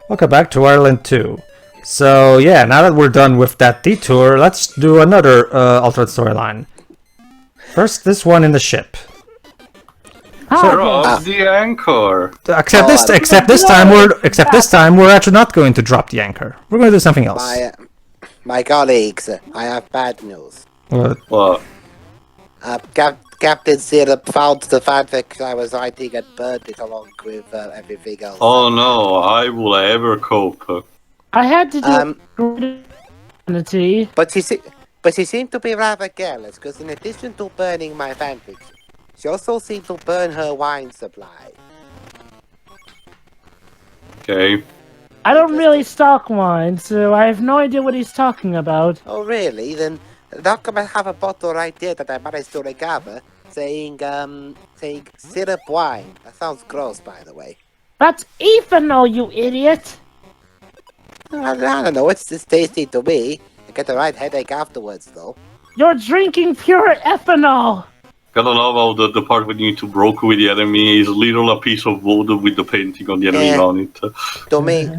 Welcome back to Wario Land II. So yeah, now that we're done with that detour, let's do another alternate storyline. First, this one in the ship. Drop the anchor. Except this time we're actually not going to drop the anchor. We're going to do something else. My colleagues, I have bad news. What? Captain Syrup found the fanfic I was writing and burned it along with everything else. Oh no, I will ever cope. I had to do But she seemed to be rather careless, because in addition to burning my fanfic, she also seemed to burn her wine supply. Okay. I don't really stock wine, so I have no idea what he's talking about. Oh really? Then how come I have a bottle right there that I managed to recover, saying syrup wine? That sounds gross, by the way. That's ethanol, you idiot! I don't know, it's just tasty to me. I get a right headache afterwards, though. You're drinking pure ethanol! Gotta love how the part when you need to broke with the enemy is literally a piece of wood with the painting on the enemy on it. To me,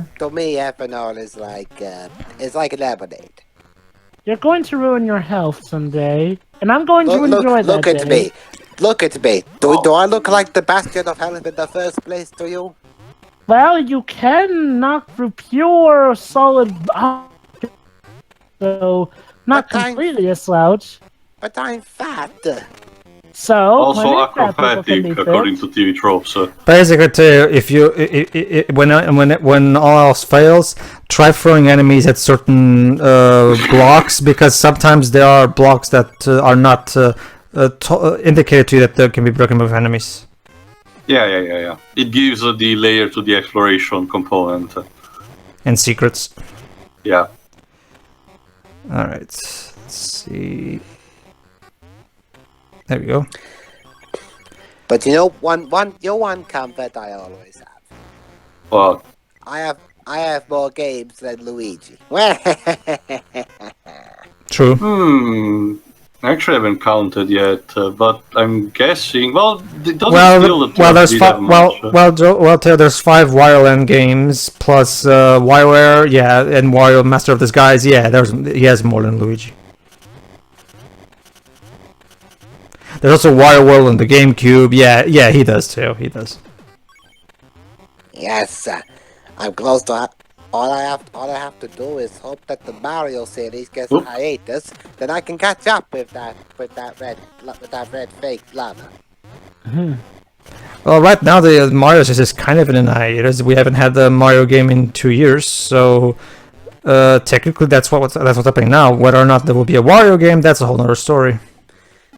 ethanol is like lemonade. You're going to ruin your health someday, and I'm going to enjoy that Look at me. Look at me. Do I look like the bastion of health in the first place to you? Well, you can knock through pure, solid... So, not completely a slouch. But I'm fat. So, also acrobatic, according to TV tropes. Basically, if you when all else fails, try throwing enemies at certain blocks, because sometimes there are blocks that are not indicated to you that they can be broken with enemies. Yeah. It gives the layer to the exploration component. And secrets. Yeah. Alright, let's see. There we go. But you know, one comfort I always have. What? I have more games than Luigi. True. Actually, I haven't counted yet, but I'm guessing. Well, it doesn't feel that there's there's 5 Wario Land games plus WarioWare, and Wario Master of Disguise. Yeah, he has more than Luigi. There's also Wario World on the GameCube. Yeah, he does too. He does. Yes, I'm close to. All I have to do is hope that the Mario series gets a hiatus, then I can catch up with that red fake lava. Well, right now the Mario series is kind of in an hiatus. We haven't had the Mario game in 2 years, so technically that's what's happening now. Whether or not there will be a Wario game, that's a whole other story.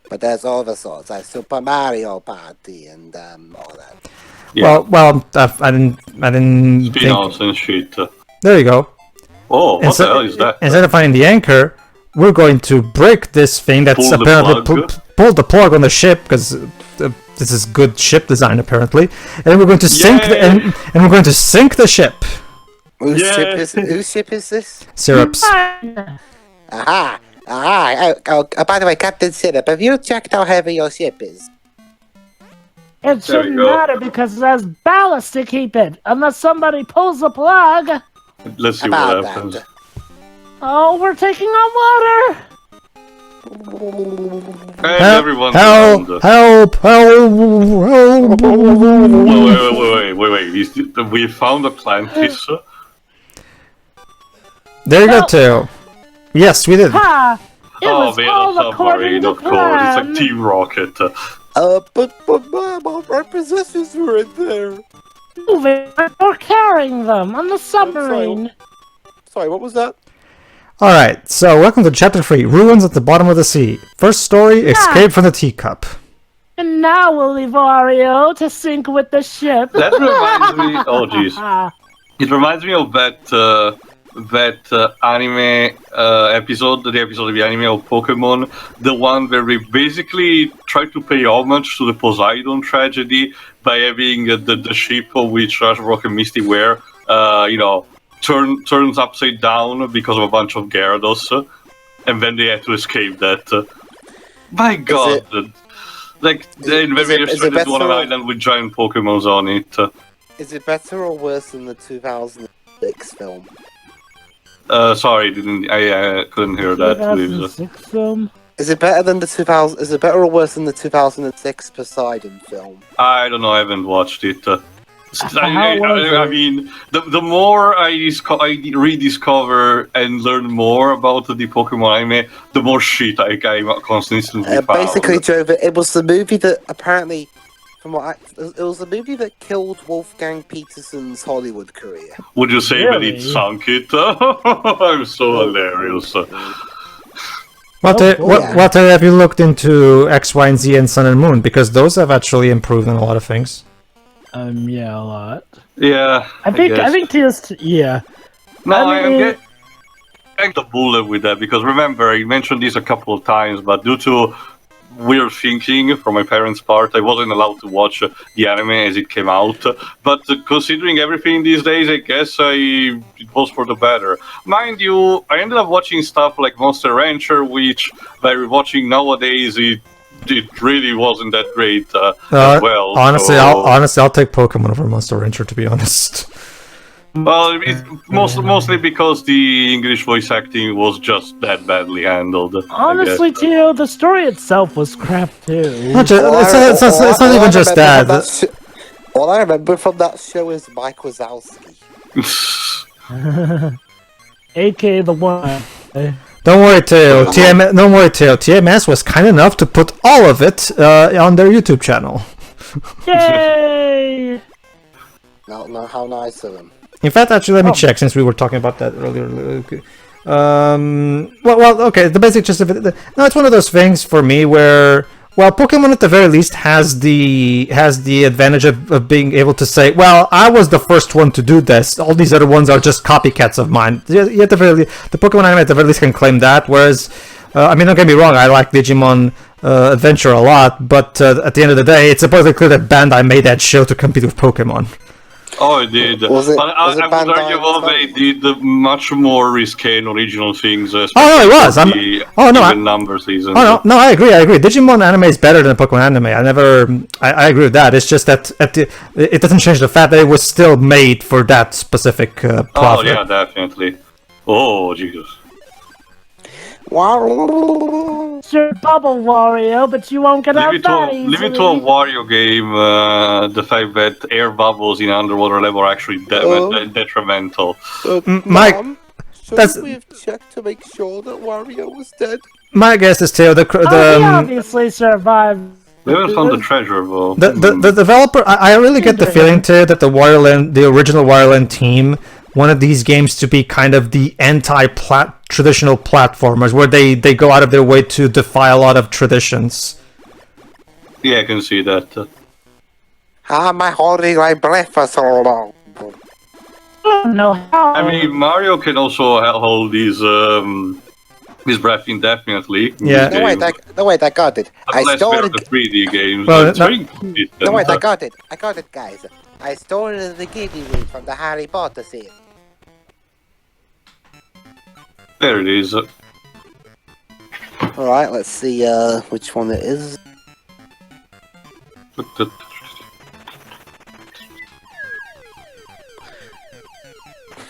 But there's other sorts, like Super Mario Party and all that. Yeah. Well, I didn't. Spin-offs and shit. There you go. Oh, what the hell is that? Instead of finding the anchor, we're going to break this thing that's apparently pulled the plug on the ship, because this is good ship design apparently, and we're going to sink and we're going to sink the ship. Whose ship is this? Syrup's. Aha! By the way, Captain Syrup, have you checked how heavy your ship is? It shouldn't matter because it has ballast to keep it, unless somebody pulls the plug. Let's see what happens. Oh, we're taking on And water! everyone's Help! Wait. We found Atlantis. There you go, too. Yes, we did. Ha! It was made all of according submarine, to of course. It's like plan. Team Rocket. But Mom, all our possessions were in there. We're carrying them on the submarine. Sorry, what was that? Alright, so welcome to Chapter 3, Ruins at the Bottom of the Sea. First story, Escape from the Teacup. And now we'll leave Wario to sink with the ship. That reminds me... Oh, jeez. It reminds me of that anime episode, the episode of the anime of Pokemon, the one where we basically try to pay homage to the Poseidon tragedy by having the ship of which Ash, Rock, and Misty were, turns upside down because of a bunch of Gyarados, and then they had to escape that. My God! Like, they were stranded on an island with giant Pokemons on it. Is it better or worse than the 2006 2006 film. Sorry, I couldn't hear that. 2006 film? Is it better than the 2000? Is it better or worse than the 2006 Poseidon film? I don't know. I haven't watched it. How I mean, the more I rediscover and learn more about the Pokemon anime, the more shit I constantly found. Basically, Joe, it was the movie that apparently, it was the movie that killed Wolfgang Petersen's Hollywood career. Would you say that it sunk it? I'm so hilarious. What have you looked into X, Y, and Z and Sun and Moon? Because those have actually improved in a lot of things. Yeah, a lot. Yeah, I think just yeah. No, I'm mean, getting the bullet with that because remember I mentioned this a couple of times, but due to weird thinking from my parents' part, I wasn't allowed to watch the anime as it came out. But considering everything these days, I guess it was for the better. Mind you, I ended up watching stuff like Monster Rancher, which by rewatching nowadays it really wasn't that great as well. Honestly, I'll take Pokemon over Monster Rancher, to be honest. Well, it's mostly because the English voice acting was just that badly handled. Honestly, Tio, the story itself was crap too. It's not even just that. All I remember from that show is Mike Wazowski. AK the one. Don't worry, Teo. TMS was kind enough to put all of it on their YouTube channel. Yay! No, how nice of them. In fact, actually, let me check since we were talking about that earlier. Okay. The basic gist of it. No, it's one of those things for me where, well, Pokemon at the very least has the advantage of being able to say, well, I was the first one to do this. All these other ones are just copycats of mine. At the very least, the Pokemon anime at the very least can claim that. Whereas, I mean, don't get me wrong, I like Digimon Adventure a lot, but at the end of the day, it's supposedly clear that Bandai made that show to compete with Pokemon. Oh, it did. I would argue they did much more risque and original things. Oh no, it was. Number season. Oh no, I agree. Digimon anime is better than Pokemon anime. I agree with that. It's just that it doesn't change the fact that it was still made for that specific plot. Oh yeah, definitely. Oh Jesus. Sure, bubble Wario, but you won't get out that easily. Leave it to a Wario game, the fact that air bubbles in underwater level are actually detrimental. Mike, we have checked to make sure that Wario was dead? My guess is Teo, he obviously survived. We haven't found the treasure, though. The developer, I really get the feeling, Teo, that the original Wario Land team wanted these games to be kind of the traditional platformers, where they go out of their way to defy a lot of traditions. Yeah, I can see that. My holding my breath for so long. I don't know how. I mean, Mario can also hold his breath indefinitely. Yeah. No wait, I got it. I stole the 3D games. Well, no wait, I got it, guys. I stole the Giddy Weed from the Harry Potter series. There it is. Alright, let's see which one it is.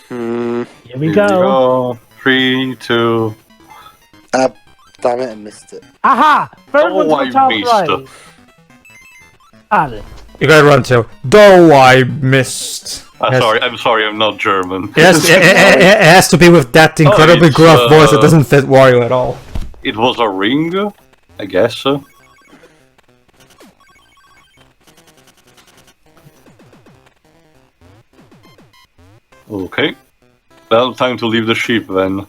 Here we go. 3, 2. Damn it, I missed it. Aha! Third one's I the top missed right. Got it. You gotta run to. Though I missed. I'm sorry, I'm not German. It has to be with that incredibly gruff voice that doesn't fit Wario at all. It was a ring, I guess. Okay. Well, time to leave the ship then.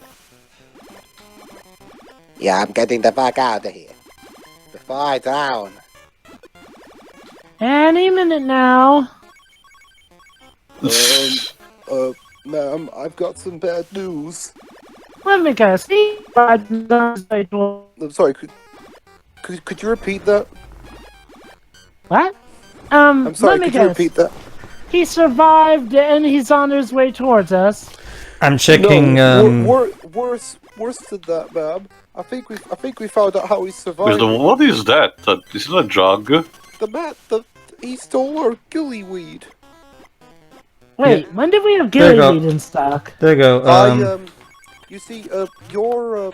Yeah, I'm getting the fuck out of here. Before I drown. Any minute now. Ma'am, I've got some bad news. Let me guess. I'm sorry, could you repeat that? What? I'm sorry, let me could you guess. repeat that? He survived and he's on his way towards us. I'm checking. No, worse than that, ma'am. I think we found out how he survived. What is that? Is it a jug? He stole our gillyweed. Wait, when did we have There you ghillie go. meat in stock? There you go. You see, your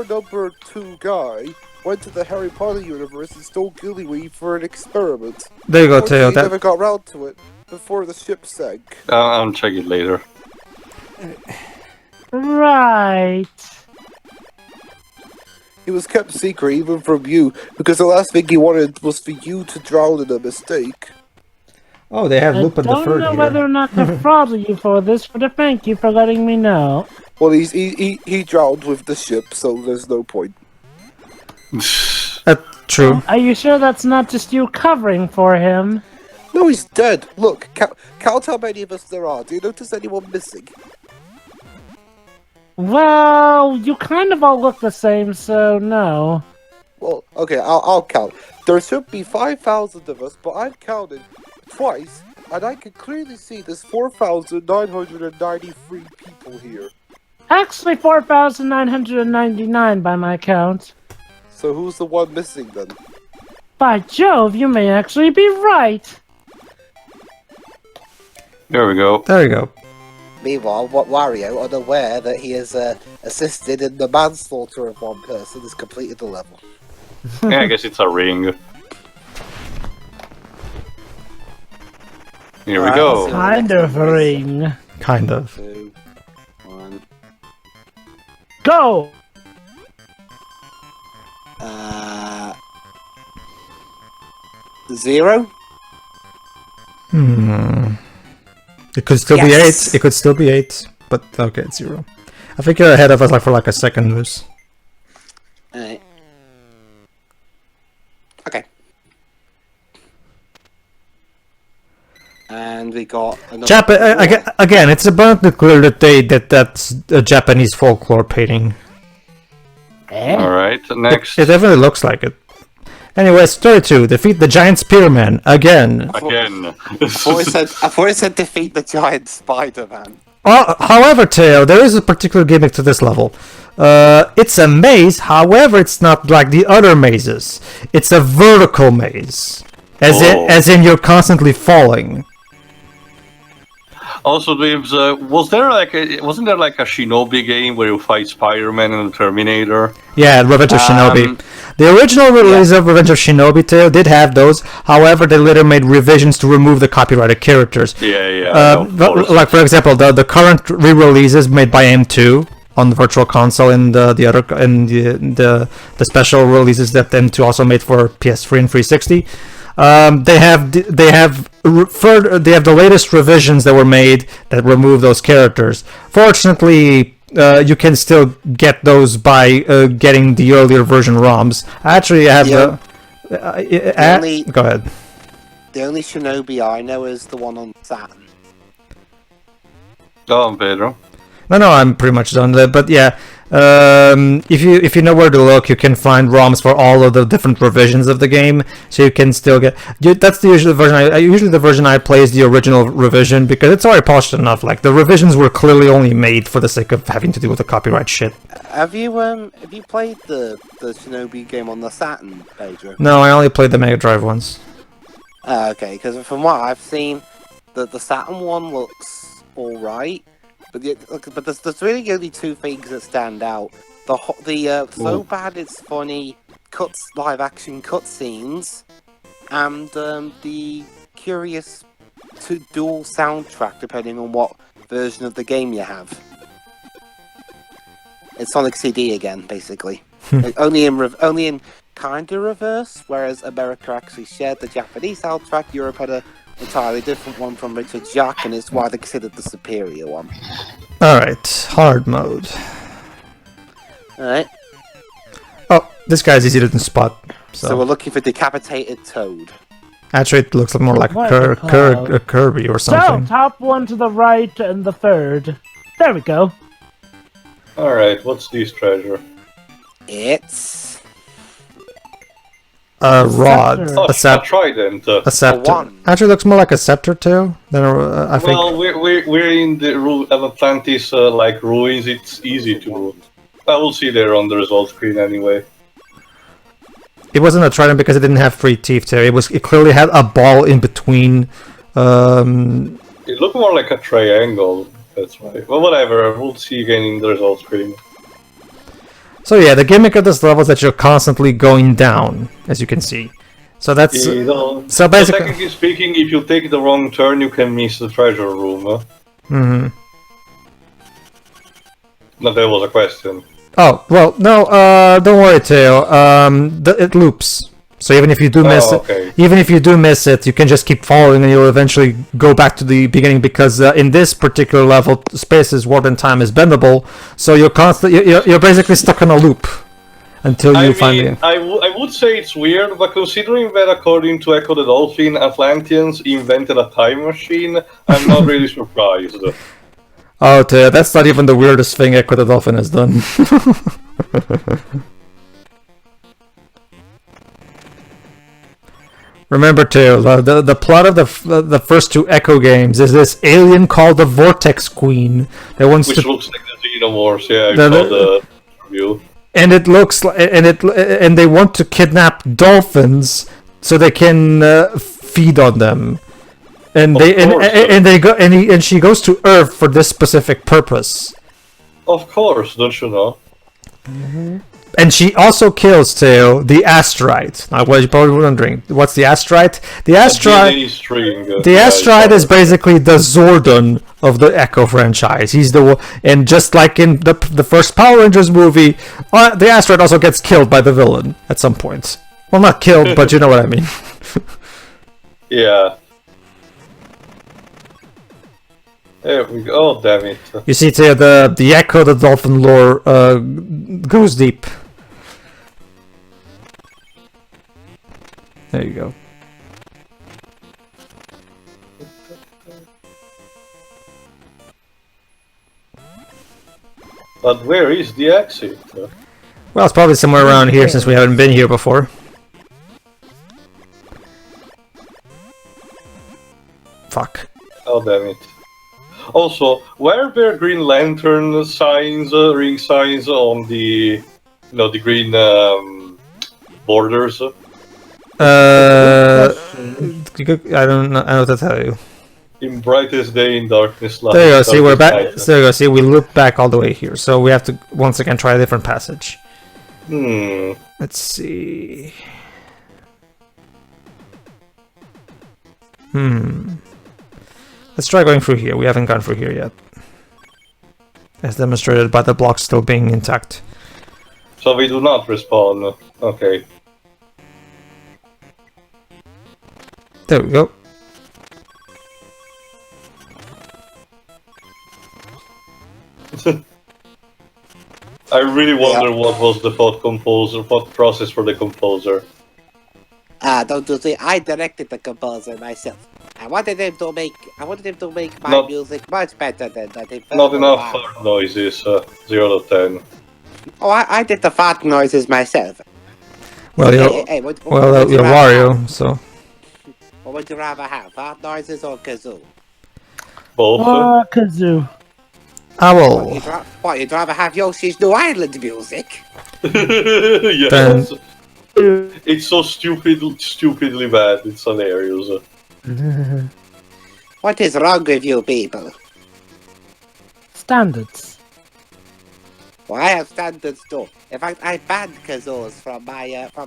number 2 guy went to the Harry Potter universe and stole gillyweed for an experiment. There you go, Teo. He never got round to it before the ship sank. I'll check it later. Right. It was kept secret even from you, because the last thing he wanted was for you to drown in a mistake. Oh, they have I Lupin the don't Third know here. whether or not to fraud you for this, but thank you for letting me know. Well, he drowned with the ship, so there's no point. True. Are you sure that's not just you covering for him? No, he's dead. Look, count how many of us there are. Do you notice anyone missing? Well, you kind of all look the same, so no. Well, okay, I'll count. There should be 5,000 of us, but I've counted twice, and I can clearly see there's 4,993 people here. Actually, 4,999 by my count. So who's the one missing then? By Jove, you may actually be right. There we go. There you go. Meanwhile, Wario, unaware that he has assisted in the manslaughter of one person, has completed the level. Yeah, I guess it's a ring. Here we go. Kind of ring. Kind of. 2, 1. Go! 0? It could still be Yes. 8. It could still be 8. But okay, it's 0. I think you're ahead of us for like a second, Moose. Alright. Okay. And we got another... Again, it's abundantly clear that that's a Japanese folklore painting. Alright, next. It definitely looks like it. Anyways, 32. Defeat the giant spearman again. Again. I thought it said defeat the giant Spider-Man. However, Teo, there is a particular gimmick to this level. It's a maze, however, it's not like the other mazes. It's a vertical maze, as in you're constantly falling. Also, Dibs, wasn't there like a Shinobi game where you fight Spider-Man and the Terminator? Yeah, Revenge of Shinobi. The original release of Revenge of Shinobi Tale did have those. However, they later made revisions to remove the copyrighted characters. Like for example, the current re-releases made by M2 on the Virtual Console and the special releases that M2 also made for PS3 and 360. They have the latest revisions that were made that remove those characters. Fortunately, you can still get those by getting the earlier version ROMs. I actually have go ahead. The only Shinobi I know is the one on Saturn. Oh, Pedro. No, I'm pretty much done there. But yeah, if you know where to look, you can find ROMs for all of the different revisions of the game, so you can still get. That's the usual version. Usually the version I play is the original revision because it's already polished enough. Like the revisions were clearly only made for the sake of having to deal with the copyright shit. Have you played the Shinobi game on the Saturn, Pedro? No, I only played the Mega Drive once. Okay, because from what I've seen, the Saturn one looks alright. But there's really only two things that stand out. So bad it's funny live action cutscenes, and the curious dual soundtrack depending on what version of the game you have. It's Sonic CD again, basically. only in kind of reverse, whereas America actually shared the Japanese soundtrack. Europe had a entirely different one from Richard Jacques, and it's why they're considered the superior one. Alright, hard mode. Alright. Oh, this guy's easy to spot. So we're looking for Decapitated Toad. Actually, it looks more like a Kirby or something. So, top one to the right and the third. There we go. Alright, what's this treasure? It's... a rod. A trident. A scepter. wand. Actually, looks more like a scepter too. Than I think. Well, we're in the Atlantis ruins. It's easy to. I will see there on the result screen anyway. It wasn't a trident because it didn't have 3 teeth there. It clearly had a ball in between It looked more like a triangle. That's right. Well, whatever. We'll see again in the results screen. So yeah, the gimmick of this level is that you're constantly going down, as you can see. So that's so basically. Technically speaking, if you take the wrong turn, you can miss the treasure room. Mm-hmm. No, that was a question. Oh well, no. Don't worry, Teo. It loops. So even if you do miss it, you can just keep following, and you'll eventually go back to the beginning. Because in this particular level, space, warp, and time is bendable. So you're you're basically stuck in a loop until you find. I would say it's weird, but considering that according to Echo the Dolphin, Atlanteans invented a time machine, I'm not really surprised. Oh, Teo, that's not even the weirdest thing Echo the Dolphin has done. Remember too, the plot of the first two Echo games is this alien called the Vortex Queen that wants Which looks like the Xenomorphs, yeah, I saw the review. And it looks like, and they want to kidnap dolphins so they can feed on them. And she goes to Earth for this specific purpose. Of course, don't you know? Mm-hmm. And she also kills Teo the asteroid. Now, what you're probably wondering, what's the asteroid? The asteroid is basically the Zordon of the Echo franchise. He's and just like in the first Power Rangers movie, the asteroid also gets killed by the villain at some point. Well, not killed, but you know what I mean. Yeah. There we go. Oh, damn it. You see, Teo, the Echo, the Dolphin lore goes deep. There you go. But where is the exit? Well, it's probably somewhere around here since we haven't been here before. Fuck. Oh, damn it. Also, were there Green Lantern signs, ring signs on the, the green borders? I don't know what to tell you. In brightest day, in darkness light. There you go. See, we're back. There you go. See, we loop back all the way here, so we have to once again try a different passage. Let's see. Let's try going through here. We haven't gone through here yet, as demonstrated by the blocks still being intact. So we do not respawn. Okay. There we go. I really wonder what was the thought process for the composer. Don't you see? I directed the composer myself. I wanted him to make my music much better than that. Not enough fart noises. 0 to 10. Oh, I did the fart noises myself. Well, you're Wario, so. What would you rather have, fart noises or kazoo? Both. Kazoo. Owl. You'd rather have Yoshi's New Island music? Yes. It's so stupidly bad. It's hilarious. What is wrong with you people? Standards. Well, I have standards too. In fact, I banned kazoos from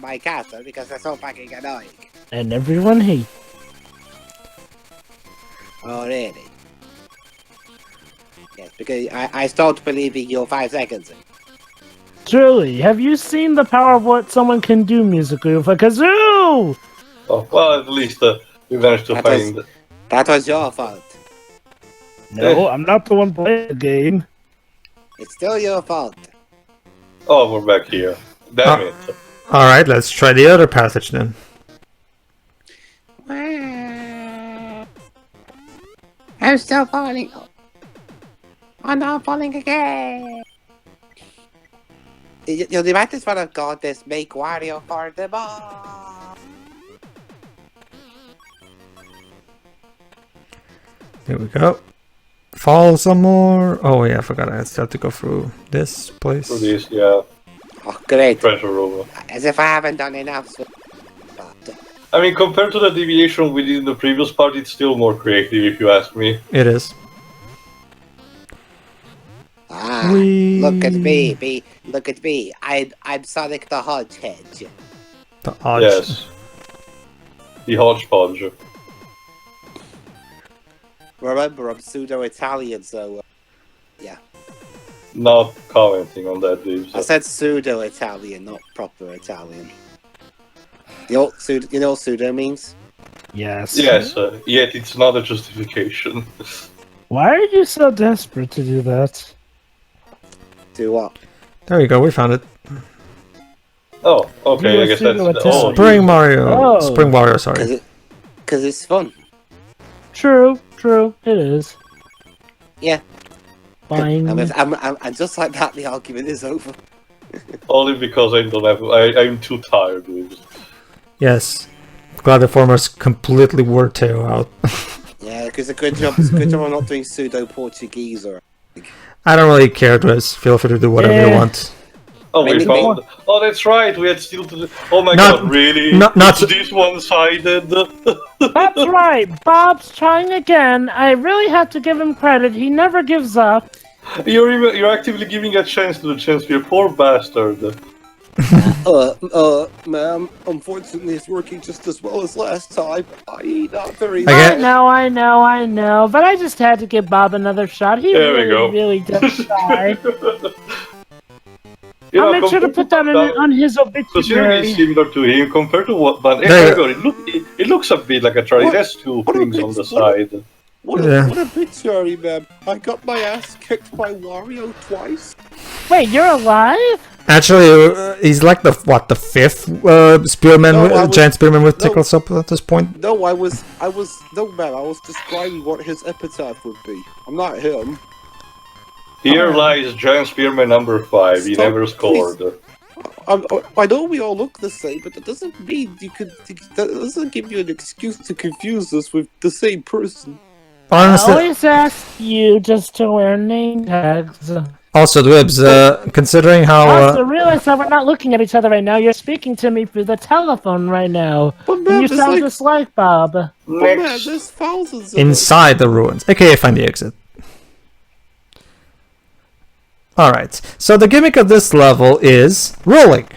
my castle because they're so fucking annoying. And everyone hates. Oh, really? Yes, because I stopped believing you 5 seconds ago. Truly, have you seen the power of what someone can do musically with a kazoo? Oh, well, at least we managed to find... That was your fault. No, I'm not the one playing the game. It's still your fault. Oh, we're back here. Damn it. Alright, let's try the other passage then. I'm still falling. I'm not falling again. You might as well have got this make Wario for the ball. There we go. Fall some more. Oh yeah, I forgot I still have to go through this place. Through this, yeah. Oh, great. Treasure room. As if I haven't done enough. I mean, compared to the deviation we did in the previous part, it's still more creative, if you ask me. It is. Ah, look at me, look at me. I'm Sonic the Hedgehog. The odds. Yes. The hodgepodge. Remember, I'm pseudo-Italian, so yeah. Not commenting on that, dude. I said pseudo-Italian, not proper Italian. You know what pseudo means? Yes. Yes, yet it's not a justification. Why are you so desperate to do that? Do what? There you go. We found it. Oh, okay, You I guess assume that's... it's Oh, Spring Mario. Oh. Spring Wario. Sorry. Because it's fun. True, it is. Yeah. Fine. And just like that, the argument is over. only because I don't have... I'm too tired, dude. Yes. Glad the former's completely wore tail out. Yeah, because it's a good job. It's a good job I'm not doing pseudo-Portuguese or... I don't really care, Dress. Feel free to do whatever you want. Oh, we Maybe- found... Oh, that's right, we had still to do... Oh my Not- god, really? not- It's this one-sided? That's right. Bob's trying again. I really have to give him credit. He never gives up. You're actively giving a chance to the Chancellor, poor bastard. Ma'am, unfortunately it's working just as well as last time. Not very... I get- I know. But I just had to give Bob another shot. He There we go. really does try. You I'll know, make sure to put that on his considering obituary. it's similar to him compared to what... But There- it looks a bit like a try. It What? has two What a things bit- on the what a- side. What Yeah. a picture, ma'am. I got my ass kicked by Wario twice. Wait, you're alive? Actually, he's like the fifth spearman, No, I was- giant spearman with no. tickles up at this point. No, no, ma'am. I was describing what his epitaph would be. I'm not him. Here lies Giant Spearman number 5. He Stop, never scored. I know we all look the same, but that doesn't mean that doesn't give you an excuse to confuse us with the same person. I Honestly, always ask you just to wear name tags. also Dwibs, considering how Also, realize that we're not looking at each other right now. You're speaking to me through the telephone right now. But And ma'am, you there's sound like, just like Bob. but ma'am, Next. there's thousands of us. inside the ruins, aka find the exit. Alright, so the gimmick of this level is rolling.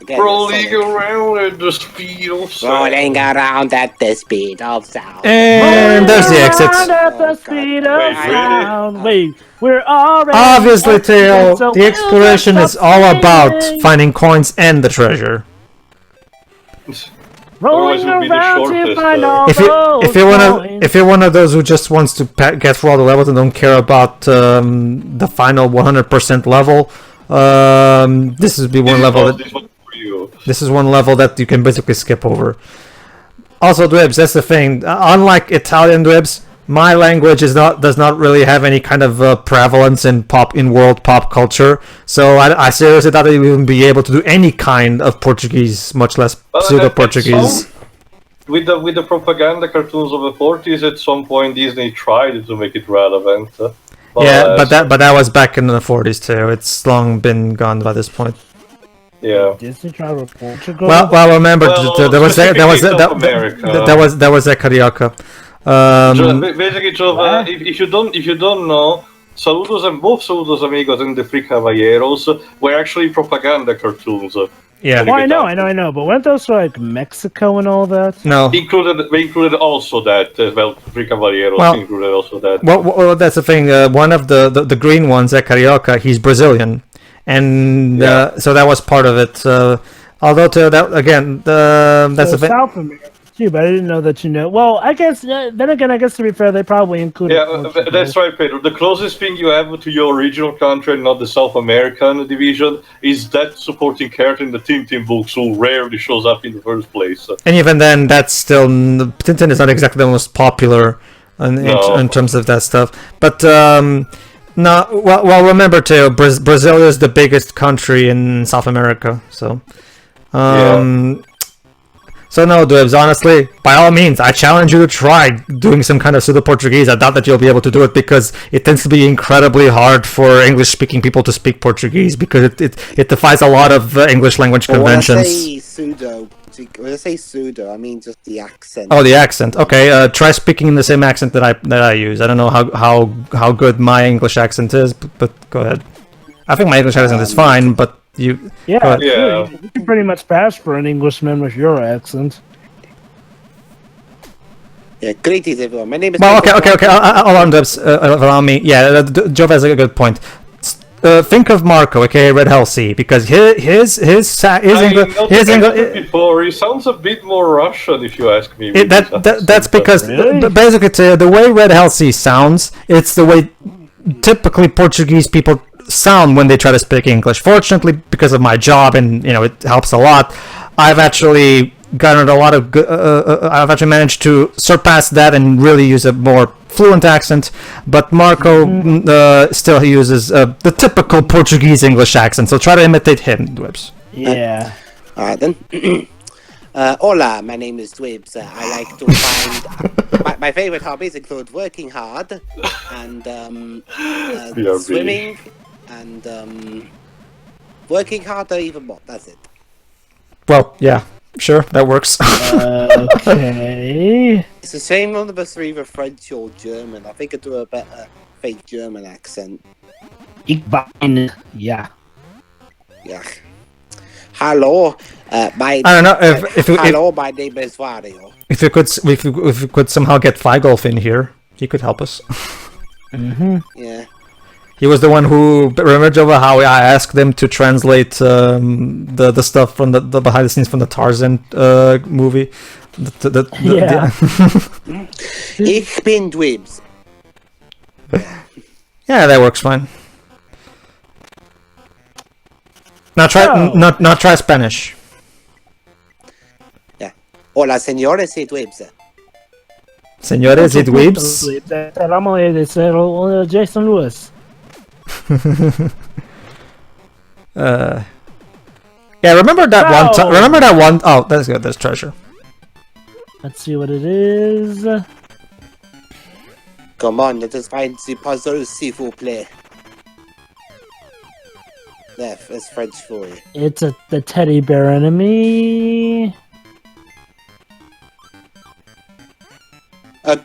Again, Rolling Sonic. around at the speed of sound. Rolling around at the speed of sound. And there's the exit. Around at the Oh, speed God. of Wait, really? sound. Wait, we're already... Obviously, Tail, So the exploration we'll is all about stop finding coins and the treasure. rolling Otherwise it would be the around to shortest, find all If you're one of those who just wants to get through all the levels and don't care about the final 100% level, this would be one level that This one for you. this is one level that you can basically skip over. Also, Dwibs, that's the thing. Unlike Italian Dwibs, my language does not really have any kind of prevalence in world pop culture. So I seriously doubt that you would be able to do any kind of Portuguese, much less Well, pseudo at Portuguese. With the propaganda cartoons of the 40s, at some point Disney tried to make it relevant. Yeah, but that was back in the 40s too. It's long been gone by this point. Yeah. Disney travel Portugal. Well, remember Well, there was specifically South America. that was a Carioca. Basically, if you don't know, both Saludos Amigos and the Three Caballeros were actually propaganda cartoons. Yeah. Oh, I know. But weren't those for, like, Mexico and all that? No. They included also that. Three Caballeros Well- included also that. Well, that's the thing. One of the green ones at Carioca, he's Brazilian, and Yeah. so that was part of it. Although that again, that's So the thing. South America too, but I didn't know that you know. Well, I guess then again, I guess to be fair, they probably included. Yeah, Portugal. that's right, Pedro. The closest thing you have to your original country, and not the South American division, is that supporting character in the Tintin books who rarely shows up in the first place. And even then, that's still Tintin is not exactly the most popular in terms of that stuff. But no, well, remember too, Brazil is the biggest country in South America, so. So no, Dwibs, honestly, by all means, I challenge you to try doing some kind of pseudo-Portuguese. I doubt that you'll be able to do it because it tends to be incredibly hard for English-speaking people to speak Portuguese because it defies a lot of English language But when I conventions. say pseudo, When I say pseudo, I mean just the accent. Oh, the accent. Okay, try speaking in the same accent that I use. I don't know how good my English accent is, but go ahead. I think my English accent is fine, but you. Yeah, Yeah. you can pretty much pass for an Englishman with your accent. Yeah, greetings everyone. My name is. Well, okay. Allow me. Yeah, Jove has a good point. Think of Marco, aka Red Hell C, because his English. Before, he sounds a bit more Russian, if you ask me. That's because Really? basically the way Red Hell C sounds, it's the way typically Portuguese people sound when they try to speak English. Fortunately, because of my job, and it helps a lot, I've actually garnered a lot of good. I've actually managed to surpass that and really use a more fluent accent. But Marco still he uses the typical Portuguese English accent. So try to imitate him, Dwebs. Yeah. Alright then. Hola, my name is Dwebs. I like to find... my favorite hobbies include working hard and swimming and working harder even more. That's it. Well, yeah, sure, that works. Okay. It's a shame none of us are either French or German. I think I do a better fake German accent. Ich bin. Yeah. Yeah. Hello, my... I don't know Hello, my name is Wario. if you could somehow get Figolf in here, he could help us. Yeah. He was the one who remember Jova how I asked them to translate the stuff from the behind the scenes from the Tarzan movie. Yeah. Ich bin Dwebs. Yeah, that works fine. Now try Oh. not try Spanish. Yeah. Hola, señores y Dwebs. Señores, it weeps. Ramo es Jason Lewis. Yeah, remember that one No. time? Remember that one? Oh, that's good. There's treasure. Let's see what it is. Come on, let us find the puzzle, s'il vous plaît. There, that's French for you. It's the teddy bear enemy.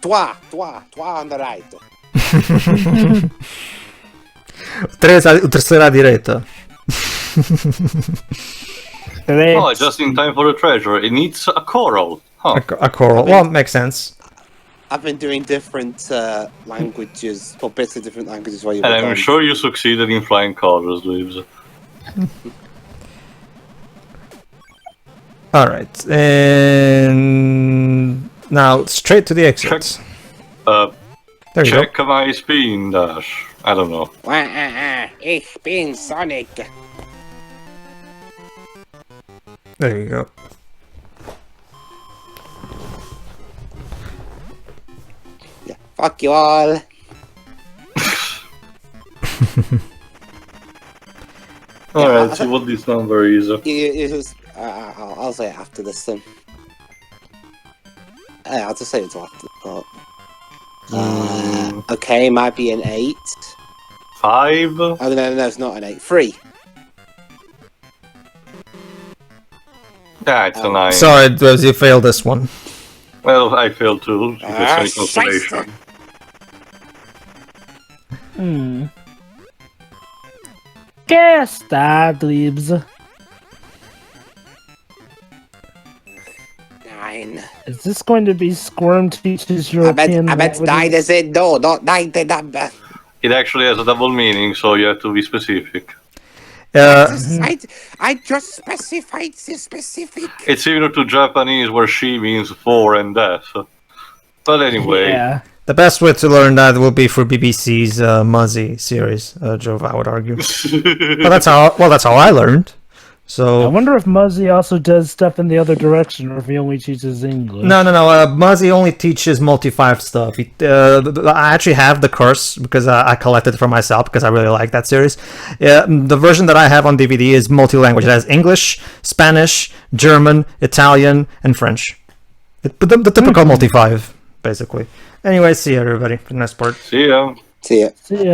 Toi on the right. Tercera diretta. Oh, just in time for the treasure. It needs a coral. Huh. A coral. Well, makes sense. I've been doing different languages, or bits of different languages while you And were I'm gone. sure you succeeded in flying colors, Dweebs. Alright, and now straight to the exits. There you go. Check my spin dash. I don't know. Ich bin Sonic. There you go. Yeah. Fuck you all. Alright, see what this number is. You just, I'll say it after this then. I'll just say it after. Okay, might be an 8. 5? Oh no, it's not an 8. 3. Yeah, it's a 9. Sorry, Dwebs, you failed this one. Well, I failed too. Because it's Scheisse. consolation. Que está, Dweebs? 9. Is this going to be Squirm Teaches I European meant 9 as in no, not 9 the number. It actually has a double meaning, so you have to be specific. I just specified the specific. It's similar to Japanese, where she means 4 and death. But anyway, Yeah. The best way to learn that will be for BBC's Muzzy series, Jove, I would argue. But that's how I learned. I So wonder if Muzzy also does stuff in the other direction, or if he only teaches English. no. Muzzy only teaches multi-5 stuff. I actually have the curse because I collected it for myself because I really like that series. The version that I have on DVD is multi-language. It has English, Spanish, German, Italian, and French. But the typical multi-5, basically. Anyway, see you everybody for the next part. see ya. See ya. See ya.